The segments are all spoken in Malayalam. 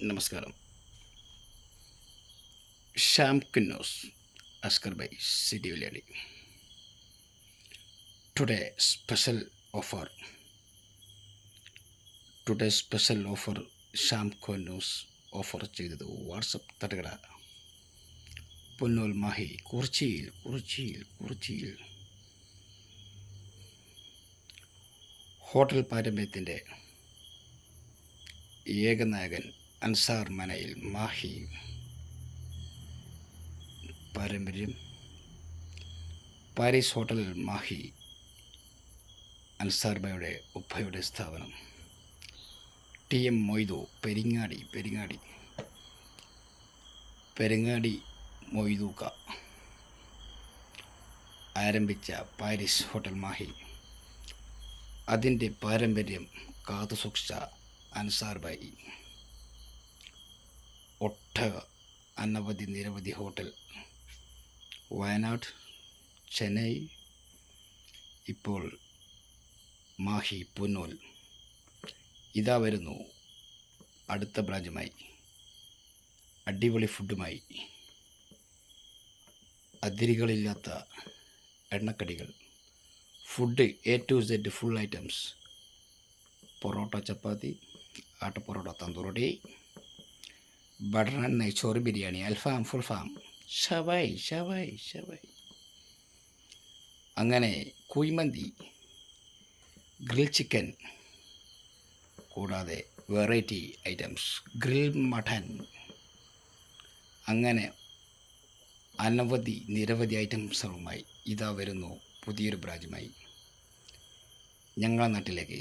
നമസ്കാരം. ഷ്യാം കുന്നോസ്, അസ്കർ ബൈ സിറ്റി വില്യാടി. Today special offer today special offer Shyam കുന്നോസ് ഓഫർ ചെയ്തത് വാട്സപ്പ് തട്ടുകട പൊന്നൂൽ മാഹി കുറിച്ചിയിൽ ഹോട്ടൽ പാരമ്പര്യത്തിൻ്റെ ഏകനായകൻ അൻസാർ മനയിൽ മാഹി. പാരമ്പര്യം പാരീസ് ഹോട്ടൽ മാഹി അൻസാർ ബയുടെ ഉപ്പയുടെ സ്ഥാപനം. TM മൊയ്തു പെരിങ്ങാടി മൊയ്തൂക്ക ആരംഭിച്ച പാരീസ് ഹോട്ടൽ മാഹി അതിൻ്റെ പാരമ്പര്യം കാത്തുസൂക്ഷിച്ച അൻസാർ ബൈ നിരവധി ഹോട്ടൽ വയനാട്, ചെന്നൈ, ഇപ്പോൾ മാഹി, പുന്നൂൽ. ഇതാ വരുന്നു അടുത്ത ബ്രാഞ്ചുമായി, അടിപൊളി ഫുഡുമായി, അതിരുകളില്ലാത്ത എണ്ണക്കടികൾ, food A to Z, full items. Parotta, chapati, ആട്ടപ്പൊറോട്ട, തന്തൂറൊടി, ബട്ടർ നാൻ, നെയ്ച്ചോറ്, ബിരിയാണി, അൽഫാം, ഫുൾ ഫാം, ഷവായ്, അങ്ങനെ കുയ്മന്തി, ഗ്രിൽ ചിക്കൻ, കൂടാതെ വെറൈറ്റി ഐറ്റംസ്, ഗ്രിൽ മട്ടൻ, അങ്ങനെ നിരവധി ഐറ്റംസുകളുമായി ഇതാ വരുന്നു പുതിയൊരു ബ്രാഞ്ചുമായി ഞങ്ങളുടെ നാട്ടിലേക്ക്.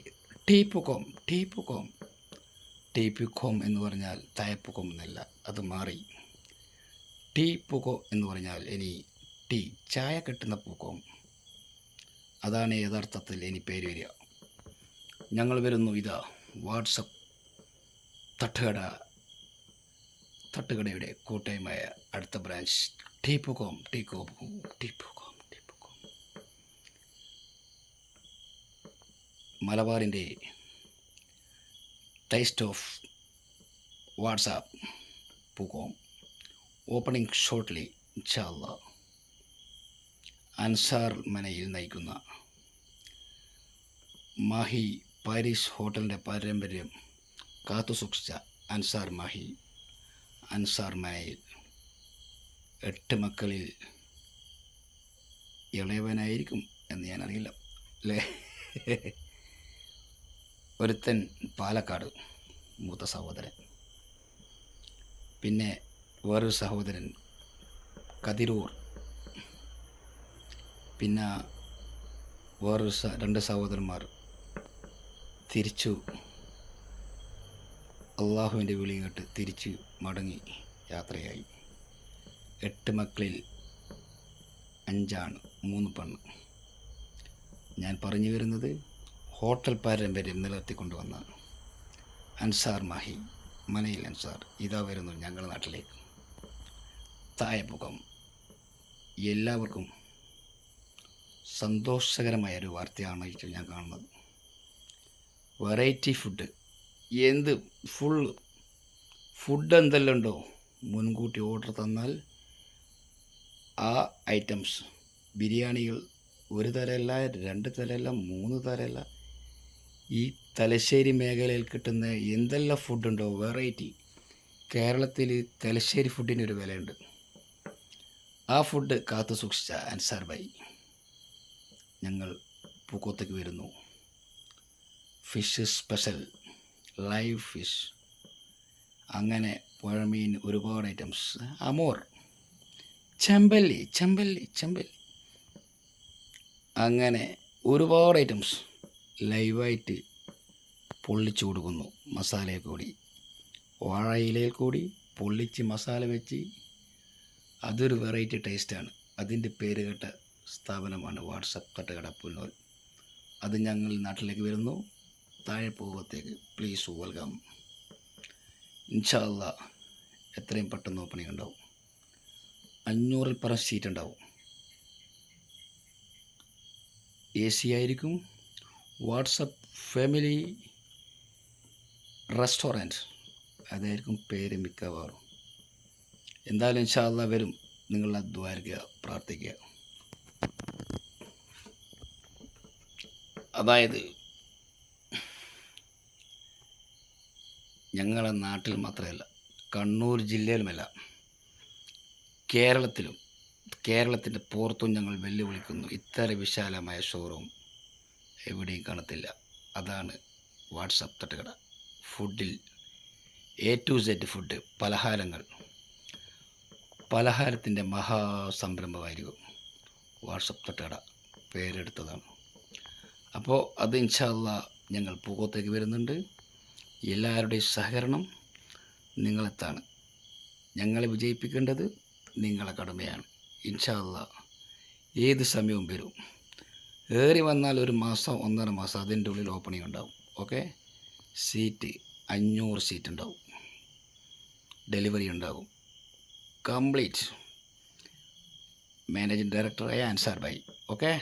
ടീപ്പുകോം എന്ന് പറഞ്ഞാൽ തായപ്പുകോം എന്നല്ല, അത് മാറി. ടീപ്പുകോ എന്ന് പറഞ്ഞാൽ ഇനി ചായ കെട്ടുന്ന പൂക്കോം, അതാണ് യഥാർത്ഥത്തിൽ ഇനി പേര് വരിക. ഞങ്ങൾ വരുന്നു ഇതാ വാട്സപ്പ് തട്ടുകടയുടെ കൂട്ടായ്മയായ അടുത്ത ബ്രാഞ്ച് ടീപ്പുകോം. മലബാറിൻ്റെ ടേസ്റ്റ് ഓഫ് വാട്സാപ്പ് പൂക്കോം. ഓപ്പണിംഗ് ഷോർട്ട്ലി ഇൻഷാ അല്ലാഹ്. അൻസാർ മനയിൽ നയിക്കുന്ന മാഹി പാരീസ് ഹോട്ടലിൻ്റെ പാരമ്പര്യം കാത്തുസൂക്ഷിച്ച അൻസാർ മനയിൽ 8 മക്കളിൽ ഇളയവനായിരിക്കും എന്ന് ഞാനറിയില്ല അല്ലേ. ഒരുത്തൻ പാലക്കാട്, മൂത്ത സഹോദരൻ. പിന്നെ വേറൊരു സഹോദരൻ കതിരൂർ. പിന്നെ വേറൊരു 2 സഹോദരന്മാർ തിരിച്ചു അള്ളാഹുവിൻ്റെ വിളി കേട്ട് തിരിച്ച് മടങ്ങി യാത്രയായി. 8 മക്കളിൽ 5 ആണ്, 3 പെണ്ണ്. ഞാൻ പറഞ്ഞു വരുന്നത് ഹോട്ടൽ പാരമ്പര്യം നിലനിർത്തിക്കൊണ്ടുവന്ന അൻസാർ മാഹി മനയിൽ അൻസാർ ഇതാ വരുന്നു ഞങ്ങളുടെ നാട്ടിലേക്ക്. തായപ്പുകം. എല്ലാവർക്കും സന്തോഷകരമായൊരു വാർത്തയാണ് ഞാൻ കാണുന്നത്. വെറൈറ്റി ഫുഡ്, ഫുഡ് എന്തെല്ലാം ഉണ്ടോ മുൻകൂട്ടി ഓർഡർ തന്നാൽ ആ ഐറ്റംസ്, ബിരിയാണികൾ 1 തരമല്ല, 2 തരമല്ല, 3 തരമല്ല, ഈ തലശ്ശേരി മേഖലയിൽ കിട്ടുന്ന എന്തെല്ലാം ഫുഡുണ്ടോ വെറൈറ്റി. കേരളത്തിൽ തലശ്ശേരി ഫുഡിന് ഒരു വിലയുണ്ട്. ആ ഫുഡ് കാത്തു സൂക്ഷിച്ച അൻസാർ ബൈ ഞങ്ങൾ പൂക്കോത്തേക്ക് വരുന്നു. ഫിഷ് സ്പെഷ്യൽ, ലൈവ് ഫിഷ്, അങ്ങനെ പുഴമീൻ, ഒരുപാട് ഐറ്റംസ്, അമോർ, ചെമ്പല്ലി, അങ്ങനെ ഒരുപാട് ഐറ്റംസ് ലൈവായിട്ട് പൊള്ളിച്ചു കൊടുക്കുന്നു. മസാലയിൽ കൂടി, വാഴയിലയിൽ കൂടി പൊള്ളിച്ച് മസാല വെച്ച്, അതൊരു വെറൈറ്റി ടേസ്റ്റാണ്. അതിൻ്റെ പേര് കേട്ട സ്ഥാപനമാണ് വാട്സപ്പ് തട്ടുകട പുന്നൂൽ. അത് ഞങ്ങൾ നാട്ടിലേക്ക് വരുന്നു. താഴെ പൂവത്തേക്ക് പ്ലീസ് വെൽക്കം. ഇൻഷാ അല്ലാഹ് എത്രയും പെട്ടെന്ന് ഓപ്പണിംഗ് ഉണ്ടാവും. 500-ൽ പരം സീറ്റ് ഉണ്ടാവും. AC ആയിരിക്കും. വാട്സപ്പ് ഫാമിലി റെസ്റ്റോറൻറ്റ് അതായിരിക്കും പേര് മിക്കവാറും. എന്തായാലും ഇൻഷാ അള്ളാ വരും. നിങ്ങളെ ദ്വാരിക്കുക, പ്രാർത്ഥിക്കുക. അതായത് ഞങ്ങളെ നാട്ടിൽ മാത്രമല്ല, കണ്ണൂർ ജില്ലയിലുമല്ല, കേരളത്തിലും കേരളത്തിൻ്റെ പുറത്തും ഞങ്ങൾ വെല്ലുവിളിക്കുന്നു. ഇത്ര വിശാലമായ ഷോറൂം എവിടെയും കാണത്തില്ല. അതാണ് വാട്സപ്പ് തട്ടുകട. ഫുഡിൽ A to Z ഫുഡ്, പലഹാരത്തിൻ്റെ മഹാസംരംഭമായിരിക്കും വാട്സപ്പ് തട്ടുകട. പേരെടുത്തതാണ്. അപ്പോൾ അത് ഇൻഷാ അള്ളാ ഞങ്ങൾ പൂക്കോത്തേക്ക് വരുന്നുണ്ട്. എല്ലാവരുടെയും സഹകരണം നിങ്ങളെത്താണ്. ഞങ്ങളെ വിജയിപ്പിക്കേണ്ടത് നിങ്ങളെ കടമയാണ്. ഇൻഷാ അള്ളാ ഏത് സമയവും വരും. ഏറി വന്നാൽ ഒരു മാസം 1.5 മാസം അതിൻ്റെ ഉള്ളിൽ ഓപ്പണിംഗ് ഉണ്ടാവും. ഓക്കെ, സീറ്റ് 500 സീറ്റ് ഉണ്ടാവും. ഡെലിവറി ഉണ്ടാകും. കംപ്ലീറ്റ് മാനേജിംഗ് ഡയറക്ടറായ അൻസാർ ഭായി. ഓക്കെ,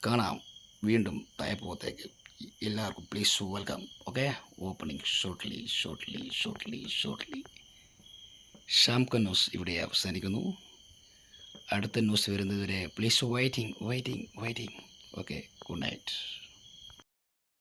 കാണാം വീണ്ടും തായപ്പുറത്തേക്ക്. എല്ലാവർക്കും please welcome. Okay, opening shortly. ഷാംക ന്യൂസ് ഇവിടെ അവസാനിക്കുന്നു. അടുത്ത ന്യൂസ് വരുന്നതുവരെ please waiting. Okay, good night.